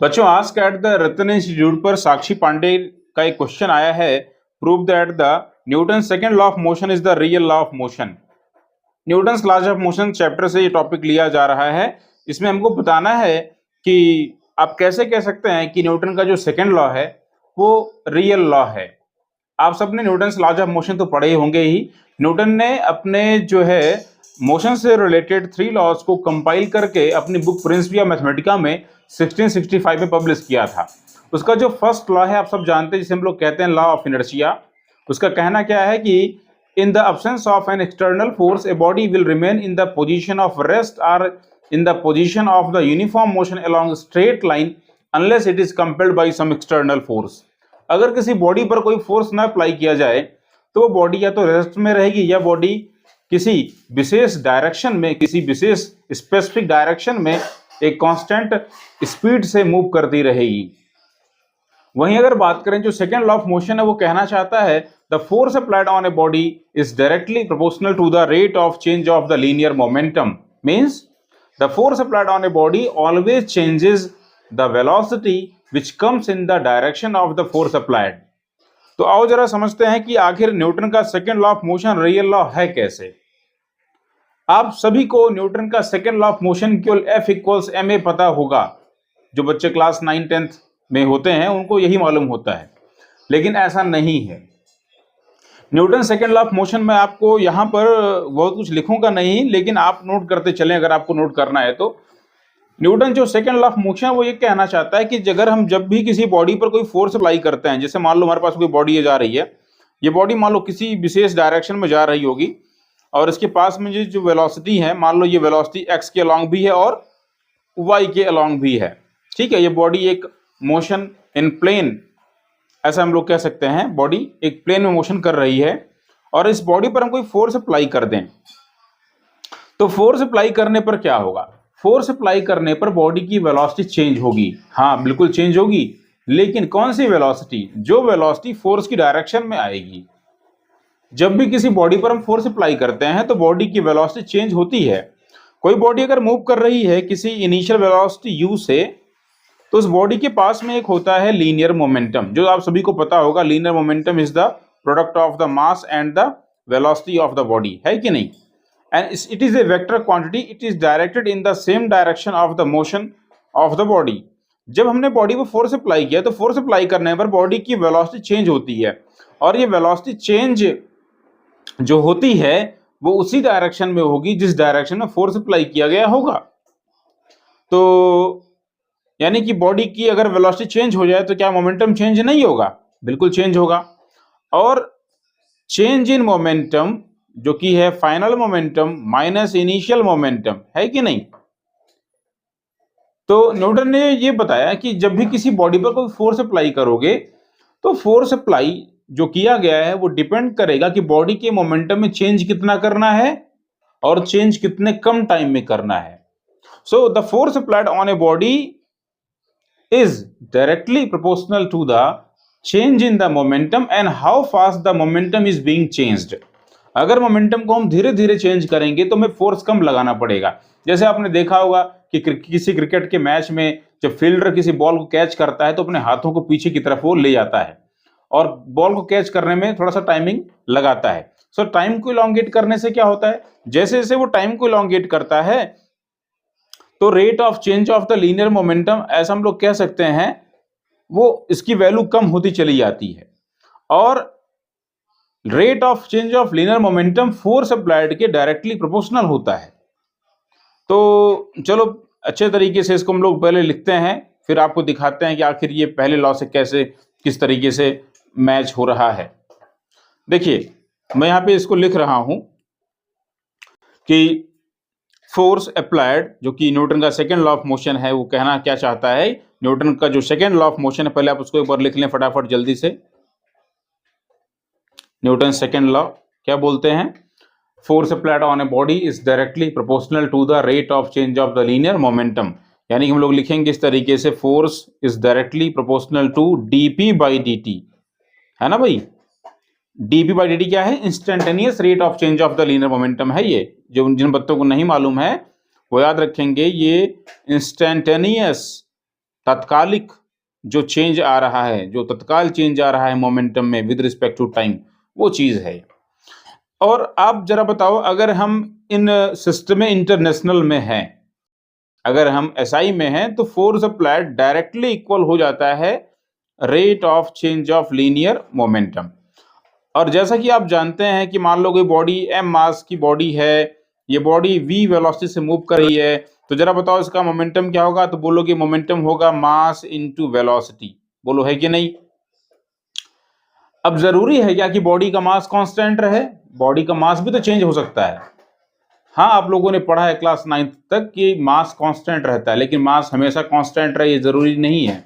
बच्चों, आज at the Ratan institute पर साक्षी पांडे का एक क्वेश्चन आया है। Prove that the Newton second law of motion is the real law of motion. Newton laws of motion chapter से ये टॉपिक लिया जा रहा है। इसमें हमको बताना है कि आप कैसे कह सकते हैं कि न्यूटन का जो सेकंड लॉ है वो रियल लॉ है। आप सबने न्यूटन लॉज ऑफ मोशन तो पढ़े ही होंगे ही। न्यूटन ने अपने जो है मोशन से रिलेटेड 3 लॉज को कंपाइल करके अपनी बुक प्रिंसिपिया मैथमेटिका में 1665 में पब्लिश किया था। उसका जो फर्स्ट लॉ है आप सब जानते हैं, जिसे हम लोग कहते हैं लॉ ऑफ इनर्शिया। उसका कहना क्या है कि in the absence of an external force a body will remain in the position of rest or in the position of the uniform motion along a straight line unless it is compelled by some external force। अगर किसी body पर कोई force ना apply किया जाए तो वो body या तो रेस्ट में रहेगी या बॉडी किसी विशेष डायरेक्शन में, किसी विशेष स्पेसिफिक डायरेक्शन में एक कांस्टेंट स्पीड से मूव करती रहेगी। वहीं अगर बात करें जो सेकेंड लॉ ऑफ मोशन है, वो कहना चाहता है the force applied on a body is directly proportional to the rate of change of the linear momentum. Means the force applied on a body always changes the velocity which comes in the direction of the force applied. तो आओ जरा समझते हैं कि आखिर Newton का second law of motion real law है कैसे। आप सभी को न्यूटन का सेकेंड लॉ ऑफ मोशन केवल F इक्वल्स ma पता होगा। जो बच्चे क्लास 9-10 में होते हैं उनको यही मालूम होता है, लेकिन ऐसा नहीं है। Newton second law of motion में आपको यहाँ पर बहुत कुछ लिखूंगा नहीं, लेकिन आप नोट करते चलें अगर आपको नोट करना है तो। न्यूटन जो सेकेंड लॉ ऑफ मोशन वो ये कहना चाहता है कि अगर हम जब भी किसी बॉडी पर कोई फोर्स अप्लाई करते हैं, जैसे मान लो हमारे पास कोई बॉडी जा रही है, ये बॉडी मान लो किसी विशेष डायरेक्शन में जा रही होगी और इसके पास में जो वेलोसिटी है, मान लो ये वेलोसिटी x के अलॉन्ग भी है और y के अलॉन्ग भी है। ठीक है, ये बॉडी एक मोशन इन प्लेन, ऐसा हम लोग कह सकते हैं, बॉडी एक प्लेन में मोशन कर रही है और इस बॉडी पर हम कोई फोर्स अप्लाई कर दें तो फोर्स अप्लाई करने पर क्या होगा? फोर्स अप्लाई करने पर बॉडी की वेलोसिटी चेंज होगी। हाँ, बिल्कुल चेंज होगी, लेकिन कौन सी वेलोसिटी? जो वेलोसिटी फोर्स की डायरेक्शन में आएगी। जब भी किसी बॉडी पर हम फोर्स अप्लाई करते हैं तो बॉडी की वेलोसिटी चेंज होती है। कोई बॉडी अगर मूव कर रही है किसी इनिशियल वेलोसिटी u से, तो उस बॉडी के पास में एक होता है लीनियर मोमेंटम, जो आप सभी को पता होगा। Linear momentum is the product of the mass and the velocity of the body, है कि नहीं? And it is a vector quantity, it is directed in the same direction of the motion of the body. जब हमने body पर force apply किया तो force apply करने पर बॉडी की वेलोसिटी चेंज होती है और ये वेलोसिटी चेंज जो होती है वो उसी डायरेक्शन में होगी जिस डायरेक्शन में फोर्स अप्लाई किया गया होगा। तो यानी कि बॉडी की अगर वेलोसिटी चेंज हो जाए तो क्या मोमेंटम चेंज नहीं होगा? बिल्कुल चेंज होगा। और चेंज इन मोमेंटम जो कि है final momentum minus initial momentum, है कि नहीं? तो न्यूटन ने ये बताया कि जब भी किसी बॉडी पर कोई फोर्स अप्लाई करोगे तो फोर्स अप्लाई जो किया गया है वो डिपेंड करेगा कि बॉडी के मोमेंटम में चेंज कितना करना है और चेंज कितने कम टाइम में करना है। So the force applied on a body is directly proportional to the change in the momentum and how fast the momentum is being changed। अगर मोमेंटम को हम धीरे धीरे चेंज करेंगे तो हमें फोर्स कम लगाना पड़ेगा। जैसे आपने देखा होगा कि किसी क्रिकेट के मैच में जब फील्डर किसी बॉल को कैच करता है तो अपने हाथों को पीछे की तरफ वो ले जाता है और बॉल को कैच करने में थोड़ा सा टाइमिंग लगाता है। सो टाइम को इलोंगेट करने से क्या होता है? जैसे जैसे वो टाइम को इलोंगेट करता है तो rate of change of the linear momentum, ऐसा हम लोग कह सकते हैं, वो इसकी वैल्यू कम होती चली जाती है। और rate of change of linear momentum force applied के डायरेक्टली प्रोपोर्शनल होता है। तो चलो अच्छे तरीके से इसको हम लोग पहले लिखते हैं, फिर आपको दिखाते हैं कि आखिर ये पहले लॉ से कैसे किस तरीके से मैच हो रहा है। देखिए मैं यहाँ पे इसको लिख रहा हूं कि फोर्स अप्लाइड जो कि न्यूटन का सेकेंड लॉ ऑफ मोशन है, वो कहना क्या चाहता है? न्यूटन का जो सेकेंड लॉ ऑफ मोशन है, पहले आप उसको एक बार लिख लें फटाफट जल्दी से। न्यूटन सेकेंड लॉ क्या बोलते हैं? Force applied on a body is directly proportional to the rate of change of the linear momentum. यानी कि हम लोग लिखेंगे इस तरीके से, force is directly proportional to dp by dt, है ना भाई? dp बाई dt क्या है? Instantaneous rate of change of the linear momentum है। ये जो जिन बच्चों को नहीं मालूम है वो याद रखेंगे, ये इंस्टेंटेनियस तात्कालिक जो चेंज आ रहा है, जो तत्काल चेंज आ रहा है मोमेंटम में विद रिस्पेक्ट टू टाइम, वो चीज़ है। और आप जरा बताओ, अगर हम इन सिस्टम इंटरनेशनल में हैं, अगर हम एसआई में हैं, तो फोर्स अप्लाइड डायरेक्टली इक्वल हो जाता है rate of change of linear momentum. और जैसा कि आप जानते हैं कि मान लो कोई बॉडी m मास की बॉडी है, ये बॉडी v वेलोसिटी से मूव कर रही है, तो जरा बताओ इसका मोमेंटम क्या होगा? तो बोलो कि मोमेंटम होगा मास इनटू वेलोसिटी। बोलो है कि नहीं? अब जरूरी है क्या कि बॉडी का मास कांस्टेंट रहे? बॉडी का मास भी तो चेंज हो सकता है। हाँ, आप लोगों ने पढ़ा है क्लास 9th तक कि मास कांस्टेंट रहता है, लेकिन मास हमेशा कांस्टेंट रहे ये जरूरी नहीं है।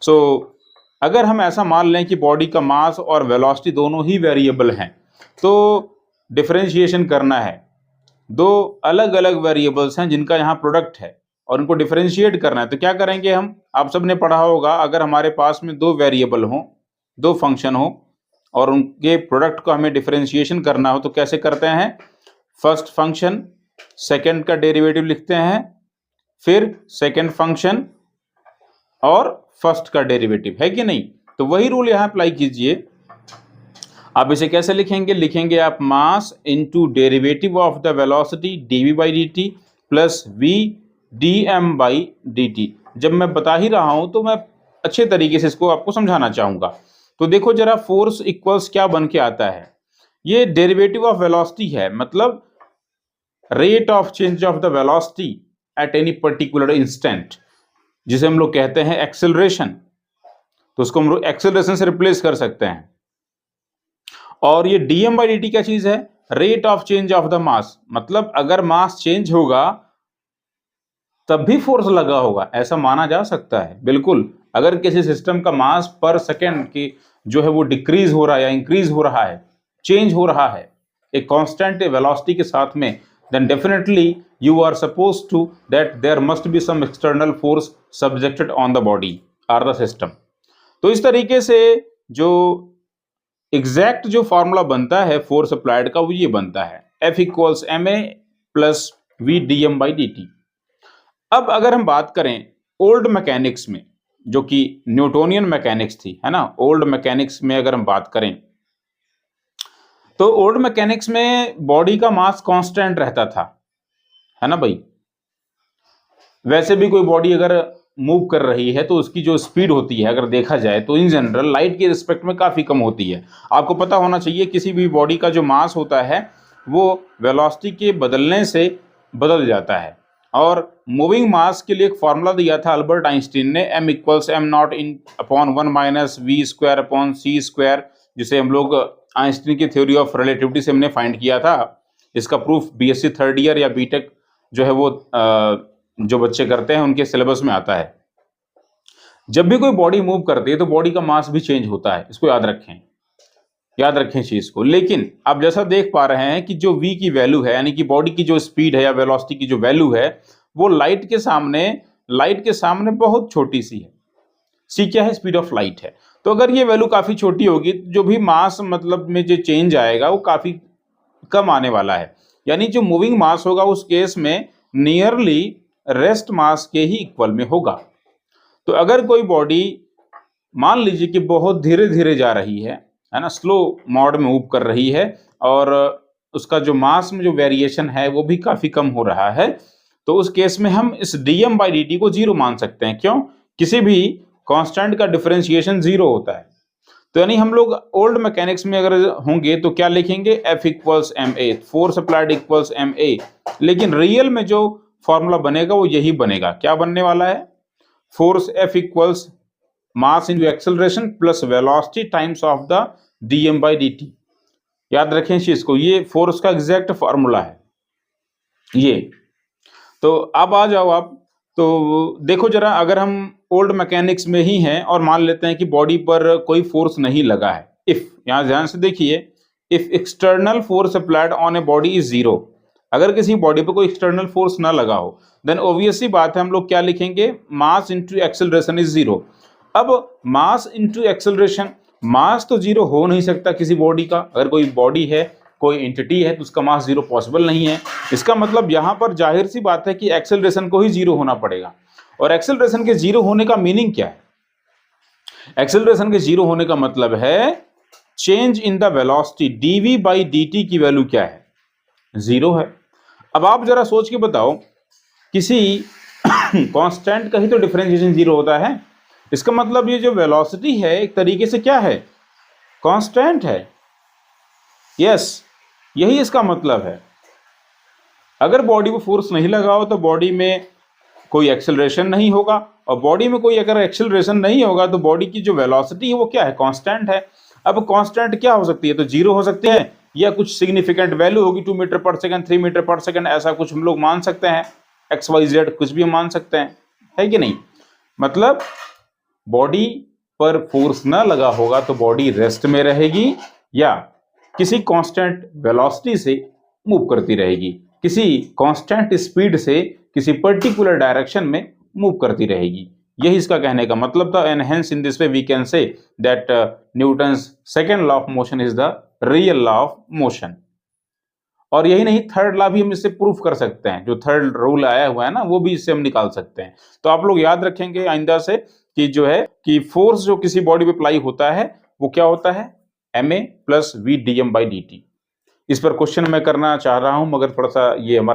सो अगर हम ऐसा मान लें कि बॉडी का मास और वेलोसिटी दोनों ही वेरिएबल हैं, तो डिफरेंशिएशन करना है। दो अलग अलग वेरिएबल्स हैं जिनका यहाँ प्रोडक्ट है और उनको डिफरेंशिएट करना है, तो क्या करेंगे हम? आप सबने पढ़ा होगा, अगर हमारे पास में दो वेरिएबल हों, दो फंक्शन हो और उनके प्रोडक्ट को हमें डिफरेंशिएशन करना हो, तो कैसे करते हैं? फर्स्ट फंक्शन सेकंड का डेरिवेटिव लिखते हैं, फिर सेकंड फंक्शन और फर्स्ट का डेरिवेटिव, है कि नहीं? तो वही रूल यहां अप्लाई कीजिए। आप इसे कैसे लिखेंगे? लिखेंगे आप mass into derivative of the velocity dv by dt plus v dm by dt। जब मैं बता ही रहा हूं तो मैं अच्छे तरीके से इसको आपको समझाना चाहूंगा। तो देखो जरा, फोर्स इक्वल्स क्या बन के आता है? ये डेरिवेटिव ऑफ वेलोसिटी है, मतलब rate of change of the velocity at any particular instant, जिसे हम लोग कहते हैं एक्सेलरेशन। तो उसको हम लोग एक्सेलरेशन से रिप्लेस कर सकते हैं। और ये dm बाई dt क्या चीज है? Rate of change of the mass, मतलब अगर मास चेंज होगा तब भी फोर्स लगा होगा, ऐसा माना जा सकता है। बिल्कुल, अगर किसी सिस्टम का मास पर सेकेंड की जो है वो डिक्रीज हो रहा है या इंक्रीज हो रहा है, चेंज हो रहा है एक कांस्टेंट वेलोसिटी के साथ में, then definitely you are supposed to that there must be some external force subjected on the body or the system। तो इस तरीके से जो एग्जैक्ट जो फॉर्मूला बनता है फोर्स अप्लाइड का, वो ये बनता है F equals ma plus v dm by dt। अब अगर हम बात करें ओल्ड मैकेनिक्स में, जो कि न्यूटोनियन मैकेनिक्स थी, है ना, ओल्ड मैकेनिक्स में अगर हम बात करें तो ओल्ड मैकेनिक्स में बॉडी का मास कांस्टेंट रहता था, है ना भाई। वैसे भी कोई बॉडी अगर मूव कर रही है तो उसकी जो स्पीड होती है, अगर देखा जाए तो इन जनरल लाइट के रिस्पेक्ट में काफ़ी कम होती है। आपको पता होना चाहिए किसी भी बॉडी का जो मास होता है वो वेलोसिटी के बदलने से बदल जाता है। और मूविंग मास के लिए एक फॉर्मूला दिया था अल्बर्ट आइंस्टीन ने, m equals M naught in upon 1 minus V square upon C square, जिसे हम लोग आइंस्टीन की थ्योरी ऑफ रिलेटिविटी से हमने फाइंड किया था। इसका प्रूफ बीएससी थर्ड ईयर या बीटेक जो है वो जो बच्चे करते हैं उनके सिलेबस में आता है। जब भी कोई बॉडी मूव करती है तो बॉडी का मास भी चेंज होता है, इसको याद रखें, याद रखें चीज को। लेकिन आप जैसा देख पा रहे हैं कि जो v की वैल्यू है, यानी कि बॉडी की जो स्पीड है या वेलोसिटी की जो वैल्यू है, वो लाइट के सामने बहुत छोटी सी है। c क्या है? स्पीड ऑफ लाइट है। तो अगर ये वैल्यू काफी छोटी होगी, जो भी मास मतलब में जो चेंज आएगा वो काफी कम आने वाला है। यानी जो मूविंग मास होगा उस केस में नियरली रेस्ट मास के ही इक्वल में होगा। तो अगर कोई बॉडी मान लीजिए कि बहुत धीरे धीरे जा रही है ना, स्लो मोड में मूव कर रही है, और उसका जो मास में जो वेरिएशन है वो भी काफी कम हो रहा है, तो उस केस में हम इस dm बाई dt को जीरो मान सकते हैं। क्यों? किसी भी कांस्टेंट का डिफरेंशिएशन जीरो होता है। तो यानी हम लोग ओल्ड मैकेनिक्स में अगर होंगे तो क्या लिखेंगे? F equals ma, force applied equals ma। लेकिन रियल में जो फॉर्मूला बनेगा वो यही बनेगा। क्या बनने वाला है? Force F equals mass into acceleration plus velocity times of the dm by dt। याद रखें इस चीज को, ये फोर्स का एग्जैक्ट फॉर्मूला है ये। तो अब आ जाओ आप, तो देखो जरा, अगर हम ओल्ड मैकेनिक्स में ही हैं और मान लेते हैं कि बॉडी पर कोई फोर्स नहीं लगा है, इफ, यहां ध्यान से देखिए, if external force applied on a body is zero, अगर किसी बॉडी पर कोई एक्सटर्नल फोर्स ना लगा हो, देन ऑब्वियसली बात है हम लोग क्या लिखेंगे? Mass into acceleration is zero. अब मास इंटू एक्सेलरेशन, मास तो जीरो हो नहीं सकता किसी बॉडी का। अगर कोई बॉडी है, कोई एंटिटी है, तो उसका मास जीरो पॉसिबल नहीं है। इसका मतलब यहाँ पर जाहिर सी बात है कि एक्सेलरेशन को ही जीरो होना पड़ेगा। और एक्सेलरेशन के जीरो होने का मीनिंग क्या है? एक्सेलरेशन के जीरो होने का मतलब है change in the velocity, dv by dt की वैल्यू क्या है? जीरो है। अब आप जरा सोच के बताओ, किसी कांस्टेंट का ही तो डिफरेंशिएशन जीरो होता है। इसका मतलब ये जो वेलोसिटी है एक तरीके से क्या है? कांस्टेंट है। यस, यही इसका मतलब है। अगर बॉडी को फोर्स नहीं लगाओ तो बॉडी में कोई एक्सेलरेशन नहीं होगा, और बॉडी में कोई अगर एक्सेलरेशन नहीं होगा तो बॉडी की जो वेलोसिटी है वो क्या है? कांस्टेंट है। अब कांस्टेंट क्या हो सकती है? तो जीरो हो सकती है, या कुछ सिग्निफिकेंट वैल्यू होगी, 2 मीटर पर सेकंड, 3 मीटर पर सेकंड, ऐसा कुछ हम लोग मान सकते हैं। XYZ कुछ भी हम मान सकते हैं, है कि नहीं? मतलब बॉडी पर फोर्स ना लगा होगा तो बॉडी रेस्ट में रहेगी, या किसी कांस्टेंट वेलोसिटी से मूव करती रहेगी, किसी कांस्टेंट स्पीड से किसी पर्टिकुलर डायरेक्शन में मूव करती रहेगी। यही इसका कहने का मतलब था। And hence in this way we can say that Newton's second law of motion is the real law of motion. और यही नहीं, थर्ड लॉ भी हम इससे प्रूफ कर सकते हैं। जो थर्ड रूल आया हुआ है ना, वो भी इससे हम निकाल सकते हैं। तो आप लोग याद रखेंगे आइंदा से कि जो है कि फोर्स जो किसी बॉडी पे अप्लाई होता है वो क्या होता है? ma + v dm/dt। इस पर क्वेश्चन मैं करना चाह रहा हूं, मगर थोड़ा सा ये हमारा